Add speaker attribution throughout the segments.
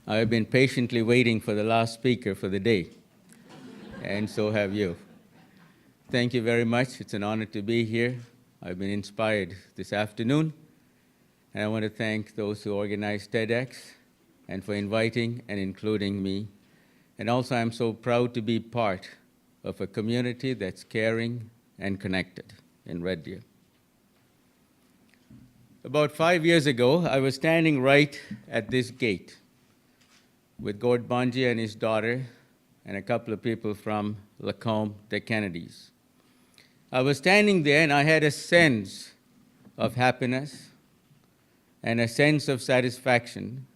Speaker 1: I have been patiently waiting for the last speaker for the day, and so have you. Thank you very much. It's an honor to be here. I've been inspired this afternoon, and I want to thank those who organized TEDx and for inviting and including me. And also, I'm so proud to be part of a community that's caring and connected in Red Deer. About 5 years ago, I was standing right at this gate with Gord Bonji and his daughter and a couple of people from Lacombe, the Kennedys. I was standing there and I had a sense of happiness and a sense of satisfaction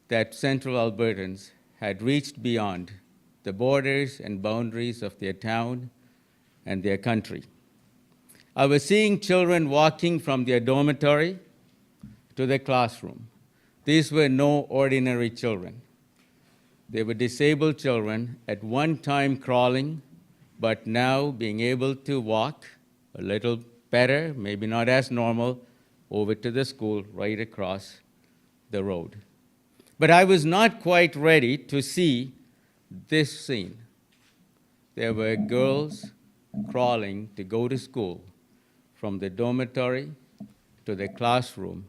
Speaker 1: that Central Albertans had reached beyond the borders and boundaries of their town and their country. I was seeing children walking from their dormitory to their classroom. These were no ordinary children. They were disabled children, at one time crawling, but now being able to walk a little better, maybe not as normal, over to the school right across the road. But I was not quite ready to see this scene. There were girls crawling to go to school from the dormitory to the classroom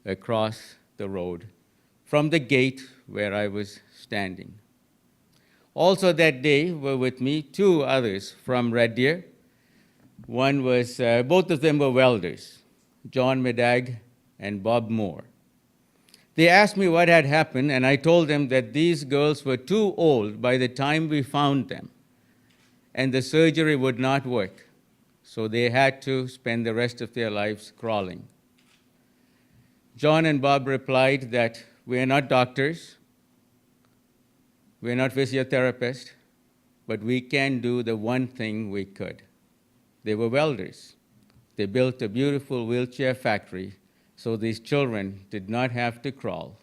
Speaker 1: across the road, from the gate where I was standing. Also that day were with me two others from Red Deer. One was, both of them were welders, John Medag and Bob Moore. They asked me what had happened, and I told them that these girls were too old by the time we found them, and the surgery would not work, so they had to spend the rest of their lives crawling. John and Bob replied that we are not doctors, we are not physiotherapists, but we can do the one thing we could. They were welders. They built a beautiful wheelchair factory so these children did not have to crawl,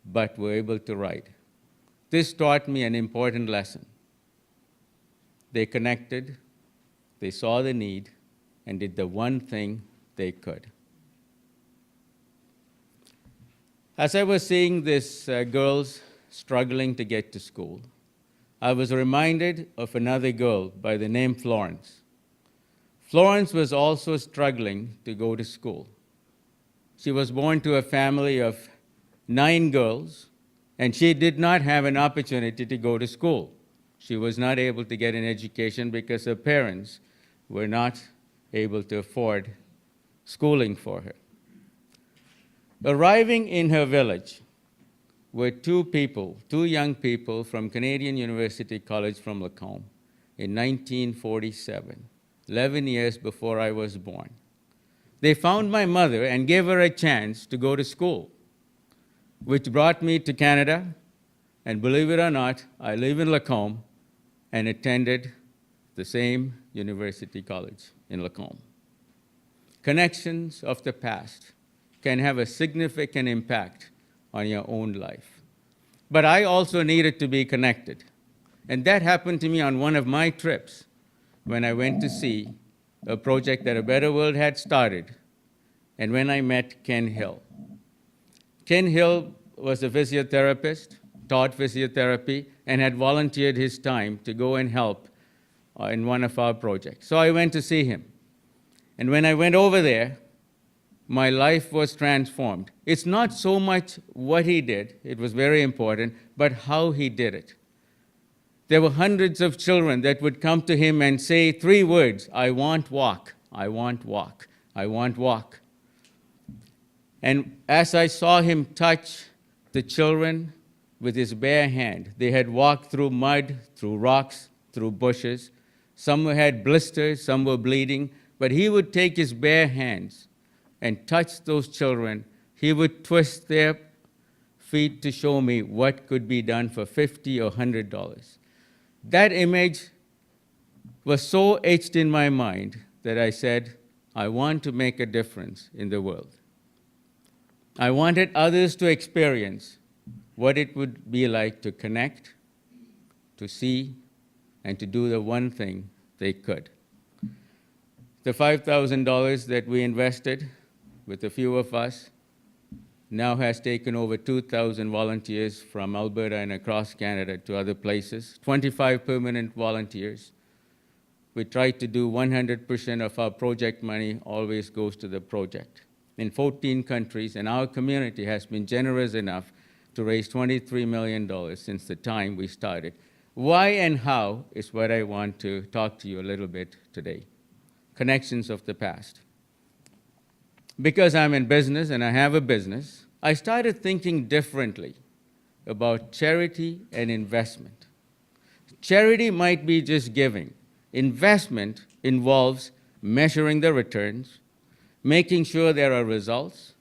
Speaker 1: but were able to ride. This taught me an important lesson. They connected, they saw the need, and did the one thing they could. As I was seeing these girls struggling to get to school, I was reminded of another girl by the name Florence. Florence was also struggling to go to school. She was born to a family of 9 girls, and she did not have an opportunity to go to school. She was not able to get an education because her parents were not able to afford schooling for her. Arriving in her village were two young people from Canadian University College from Lacombe in 1947, 11 years before I was born. They found my mother and gave her a chance to go to school, which brought me to Canada, and believe it or not, I live in Lacombe and attended the same university college in Lacombe. Connections of the past can have a significant impact on your own life. But I also needed to be connected. And that happened to me on one of my trips when I went to see a project that A Better World had started, and when I met Ken Hill. Ken Hill was a physiotherapist, taught physiotherapy, and had volunteered his time to go and help in one of our projects. So I went to see him. And when I went over there, my life was transformed. It's not so much what he did, it was very important, but how he did it. There were hundreds of children that would come to him and say 3 words: I want walk, I want walk, I want walk. And as I saw him touch the children with his bare hand, they had walked through mud, through rocks, through bushes. Some had blisters, some were bleeding, but he would take his bare hands and touch those children. He would twist their feet to show me what could be done for $50 or $100. That image was so etched in my mind that I said, I want to make a difference in the world. I wanted others to experience what it would be like to connect, to see, and to do the one thing they could. The $5,000 that we invested with a few of us now has taken over 2,000 volunteers from Alberta and across Canada to other places, 25 permanent volunteers. We try to do 100% of our project money always goes to the project in 14 countries, and our community has been generous enough to raise $23 million since the time we started. Why and how is what I want to talk to you a little bit today. Connections of the past. Because I'm in business and I have a business, I started thinking differently about charity and investment. Charity might be just giving. Investment involves measuring the returns, making sure there are results,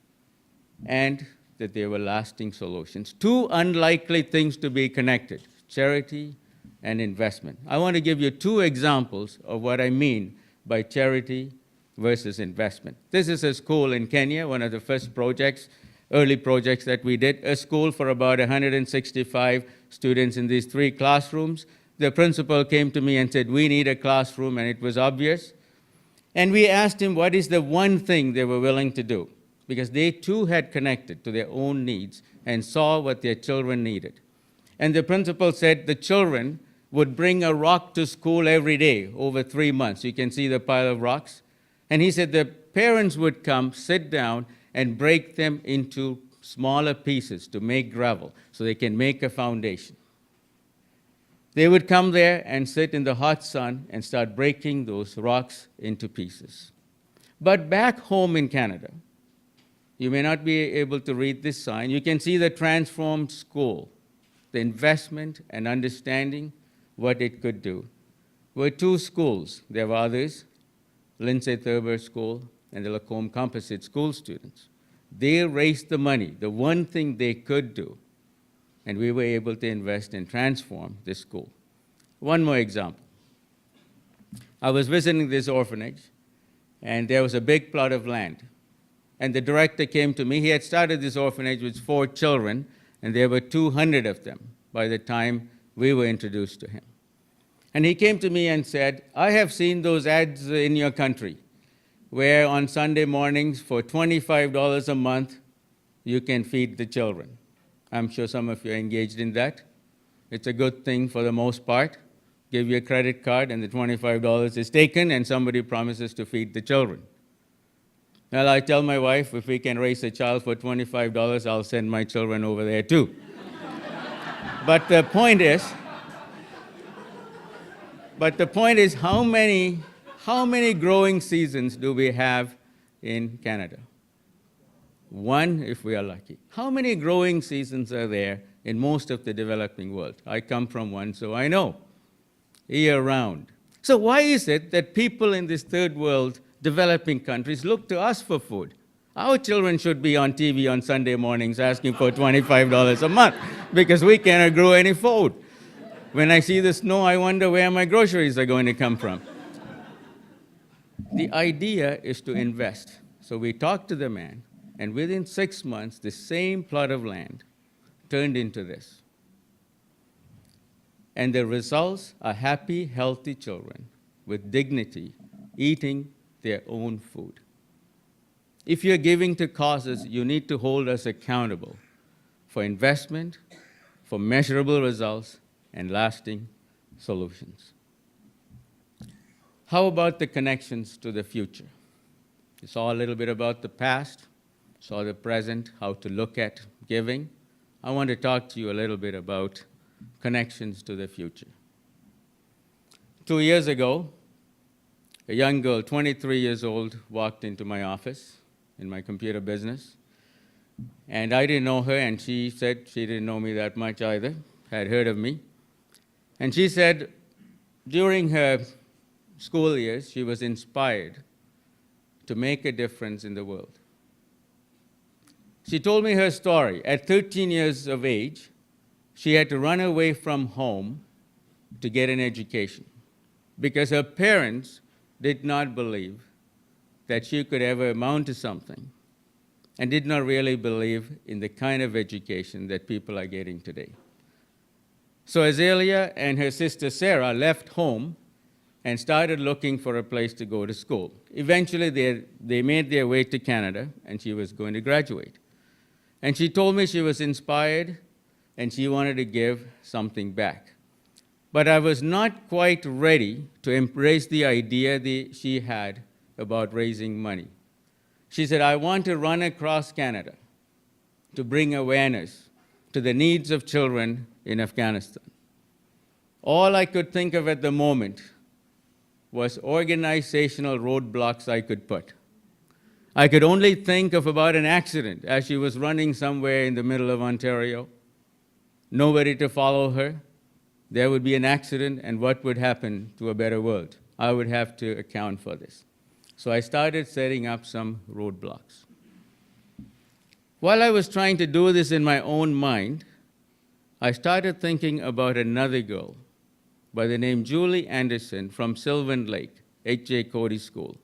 Speaker 1: and that there were lasting solutions. Two unlikely things to be connected, charity and investment. I want to give you two examples of what I mean by charity versus investment. This is a school in Kenya, one of the first projects, early projects that we did, a school for about 165 students in these 3 classrooms. The principal came to me and said, we need a classroom, and it was obvious. And we asked him what is the one thing they were willing to do, because they too had connected to their own needs and saw what their children needed. And the principal said the children would bring a rock to school every day over 3 months. You can see the pile of rocks. And he said the parents would come, sit down, and break them into smaller pieces to make gravel so they can make a foundation. They would come there and sit in the hot sun and start breaking those rocks into pieces. But back home in Canada, you may not be able to read this sign. You can see the transformed school, the investment and understanding what it could do. Were 2 schools. There were others, Lindsay Thurber School and the Lacombe Composite School students. They raised the money, the one thing they could do, and we were able to invest and transform this school. One more example. I was visiting this orphanage, and there was a big plot of land. And the director came to me. He had started this orphanage with 4 children, and there were 200 of them by the time we were introduced to him. And he came to me and said, I have seen those ads in your country where on Sunday mornings for $25 a month, you can feed the children. I'm sure some of you are engaged in that. It's a good thing for the most part. Give you a credit card and the $25 is taken and somebody promises to feed the children. Well, I tell my wife, if we can raise a child for $25, I'll send my children over there too. But the point is how many growing seasons do we have in Canada? 1, if we are lucky. How many growing seasons are there in most of the developing world? I come from one, so I know. Year-round. So why is it that people in this third world developing countries look to us for food? Our children should be on TV on Sunday mornings asking for $25 a month because we cannot grow any food. When I see the snow, I wonder where my groceries are going to come from. The idea is to invest. So we talked to the man, and within 6 months, the same plot of land turned into this. And the results are happy, healthy children with dignity eating their own food. If you're giving to causes, you need to hold us accountable for investment, for measurable results, and lasting solutions. How about the connections to the future? You saw a little bit about the past, saw the present, how to look at giving. I want to talk to you a little bit about connections to the future. 2 years ago, a young girl, 23 years old, walked into my office in my computer business. And I didn't know her, and she said she didn't know me that much either, had heard of me. And she said during her school years, she was inspired to make a difference in the world. She told me her story. At 13 years of age, she had to run away from home to get an education because her parents did not believe that she could ever amount to something and did not really believe in the kind of education that people are getting today. So Azalea and her sister Sarah left home and started looking for a place to go to school. Eventually, they made their way to Canada, and she was going to graduate. And she told me she was inspired and she wanted to give something back. But I was not quite ready to embrace the idea that she had about raising money. She said, I want to run across Canada to bring awareness to the needs of children in Afghanistan. All I could think of at the moment was organizational roadblocks I could put. I could only think of about an accident as she was running somewhere in the middle of Ontario. Nobody to follow her. There would be an accident, and what would happen to a better world? I would have to account for this. So I started setting up some roadblocks. While I was trying to do this in my own mind, I started thinking about another girl by the name Julie Anderson from Sylvan Lake, H.J. Cody School.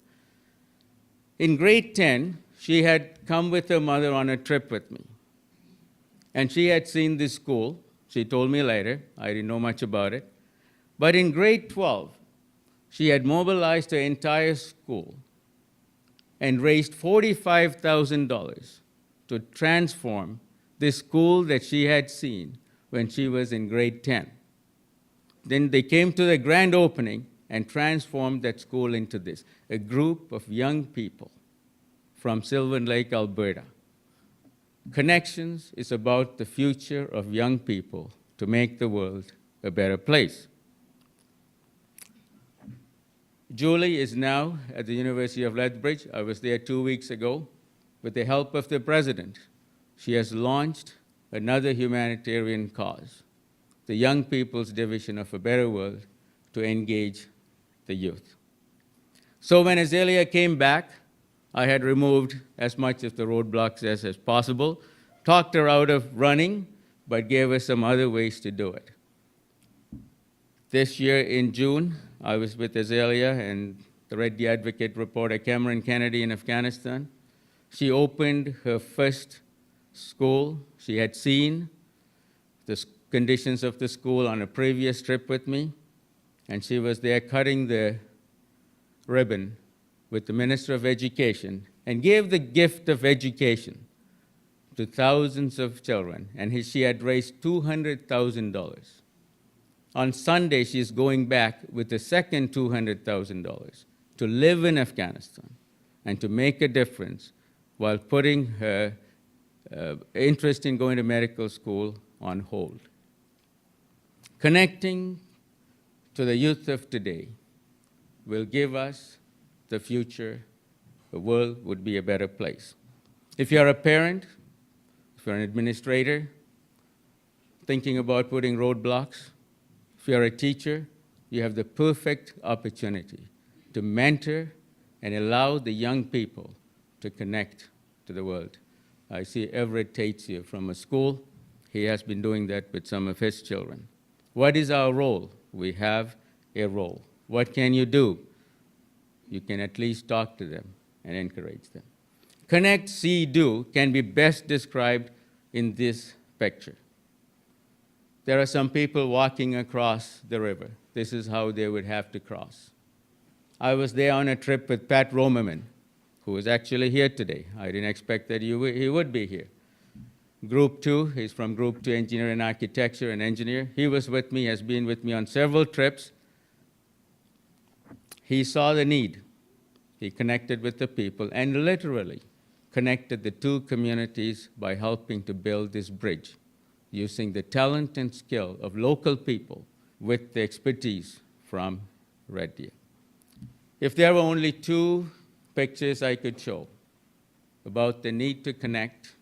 Speaker 1: In grade 10, she had come with her mother on a trip with me. And she had seen this school. She told me later. I didn't know much about it. But in grade 12, she had mobilized her entire school and raised $45,000 to transform this school that she had seen when she was in grade 10. Then they came to the grand opening and transformed that school into this, a group of young people from Sylvan Lake, Alberta. Connections is about the future of young people to make the world a better place. Julie is now at the University of Lethbridge. I was there 2 weeks ago. With the help of the president, she has launched another humanitarian cause, the Young People's Division of a Better World, to engage the youth. So when Azalea came back, I had removed as much of the roadblocks as possible, talked her out of running, but gave her some other ways to do it. This year in June, I was with Azalea and the Red Deer Advocate reporter Cameron Kennedy in Afghanistan. She opened her first school. She had seen the conditions of the school on a previous trip with me, and she was there cutting the ribbon with the Minister of Education and gave the gift of education to thousands of children, and she had raised $200,000. On Sunday, she's going back with the second $200,000 to live in Afghanistan and to make a difference while putting her interest in going to medical school on hold. Connecting to the youth of today will give us the future. The world would be a better place. If you're a parent, if you're an administrator, thinking about putting roadblocks, if you're a teacher, you have the perfect opportunity to mentor and allow the young people to connect to the world. I see Everett Tate's here from a school. He has been doing that with some of his children. What is our role? We have a role. What can you do? You can at least talk to them and encourage them. Connect, see, do can be best described in this picture. There are some people walking across the river. This is how they would have to cross. I was there on a trip with Pat Romerman, who is actually here today. I didn't expect that he would be here. Group 2, he's from Group 2 Engineer and Architecture, an engineer. He was with me, has been with me on several trips. He saw the need. He connected with the people and literally connected the two communities by helping to build this bridge, using the talent and skill of local people with the expertise from Red Deer. If there were only 2 pictures I could show about the need to connect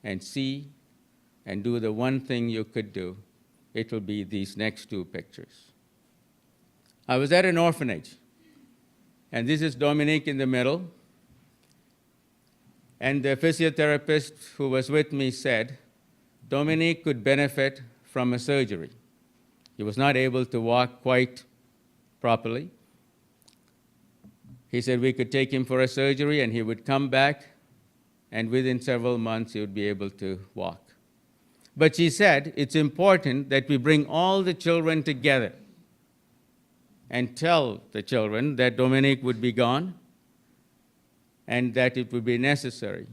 Speaker 1: and see and do the one thing you could do, it will be these next 2 pictures. I was at an orphanage, and this is Dominique in the middle. And the physiotherapist who was with me said, Dominique could benefit from a surgery. He was not able to walk quite properly. He said we could take him for a surgery and he would come back, and within several months he would be able to walk. But she said it's important that we bring all the children together and tell the children that Dominique would be gone and that it would be necessary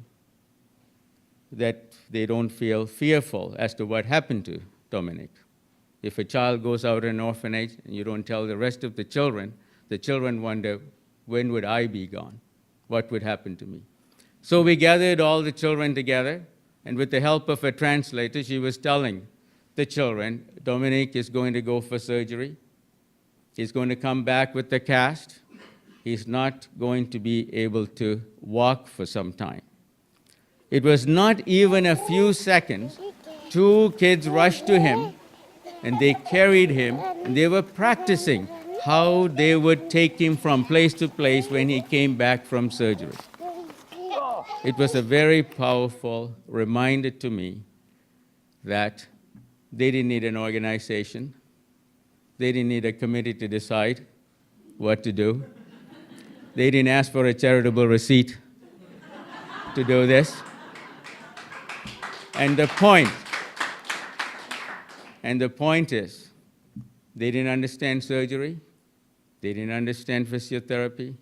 Speaker 1: that they don't feel fearful as to what happened to Dominic. If a child goes out in an orphanage and you don't tell the rest of the children wonder, when would I be gone? What would happen to me? So we gathered all the children together, and with the help of a translator, she was telling the children, Dominic is going to go for surgery. He's going to come back with the cast. He's not going to be able to walk for some time. It was not even a few seconds. 2 kids rushed to him, and they carried him, and they were practicing how they would take him from place to place when he came back from surgery. It was a very powerful reminder to me that they didn't need an organization. They didn't need a committee to decide what to do. They didn't ask for a charitable receipt to do this. And the point is, they didn't understand surgery. They didn't understand physiotherapy.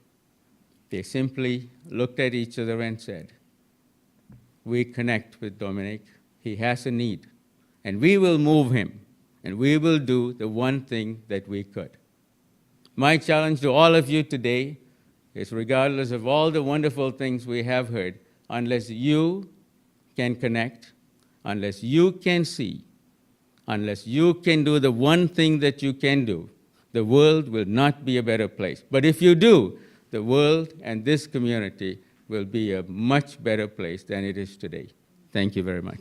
Speaker 1: They simply looked at each other and said, we connect with Dominic. He has a need, and we will move him, and we will do the one thing that we could. My challenge to all of you today is, regardless of all the wonderful things we have heard, unless you can connect, unless you can see, unless you can do the one thing that you can do, the world will not be a better place. But if you do, the world and this community will be a much better place than it is today. Thank you very much.